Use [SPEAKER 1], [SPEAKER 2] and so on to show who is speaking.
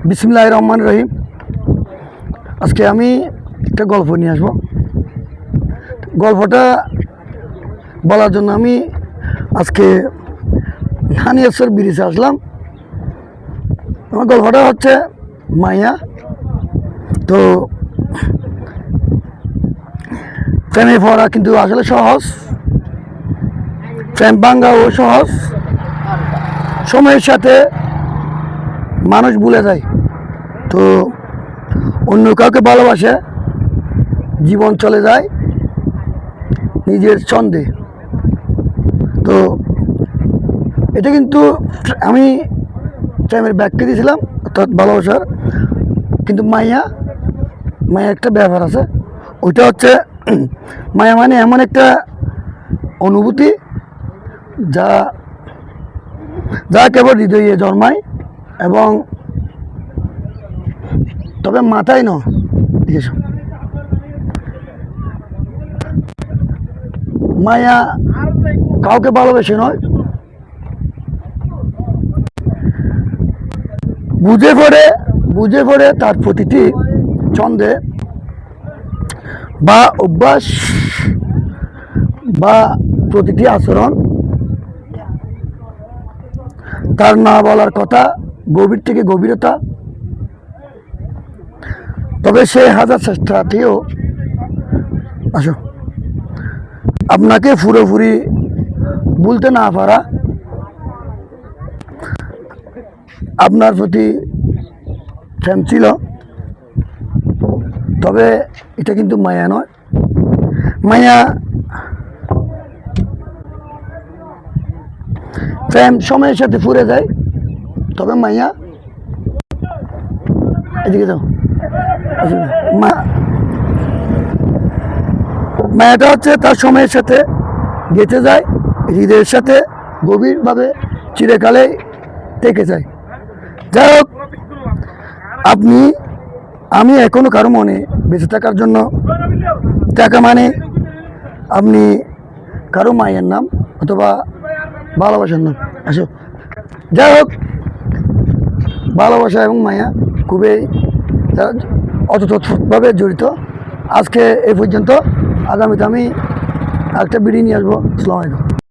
[SPEAKER 1] বিসমিল্লাহির রহমানির রহিম। আজকে আমি একটা গল্প নিয়ে আসবো। গল্পটা বলার জন্য আমি আজকে হানিয়াসর ব্রিজে আসলাম। আমার গল্পটা হচ্ছে মাইয়া। তো প্রেমে পড়া কিন্তু আসলে সহজ, প্রেম ভাঙ্গাও সহজ। সময়ের সাথে মানুষ ভুলে যায়, তো অন্য কাউকে ভালোবাসে, জীবন চলে যায় নিজের ছন্দে। তো এটা কিন্তু আমি প্রেমের ব্যাখ্যা দিয়েছিলাম, অর্থাৎ ভালোবাসার। কিন্তু মায়া একটা ব্যাপার আছে, ওইটা হচ্ছে মায়া মানে এমন একটা অনুভূতি যা যা কেবল হৃদয়ে জন্মায়, এবং তবে মাথায় নয়। ঠিক আছে, মায়া কাউকে ভালোবেসে নয়, বুঝে পড়ে তার প্রতিটি ছন্দে বা অভ্যাস বা প্রতিটি আচরণ, তার না বলার কথা গভীর থেকে গভীরতা। তবে সে হাজার চেষ্টাতেও আপনাকে পুরোপুরি বলতে না পারা, আপনার প্রতি প্রেম ছিল, তবে এটা কিন্তু মায়া নয়। মায়া প্রেম সময়ের সাথে ফুরে যায়, তবে মায়া এদিকে যাও। মায়াটা হচ্ছে তার সময়ের সাথে গেঁথে যায়, হৃদয়ের সাথে গভীরভাবে চিরকালে থেকে যায়। যাই হোক, আমি এখনো কারো মনে বেঁচে থাকার জন্য টাকা মানে আপনি কারো মায়ের নাম অথবা ভালোবাসার নাম। যাই হোক, ভালোবাসা এবং মায়া খুবই অতপ্রতভাবে জড়িত। আজকে এই পর্যন্ত। আগামীতে আমি একটা ভিডিও নিয়ে আসবো। আসসালামু আলাইকুম।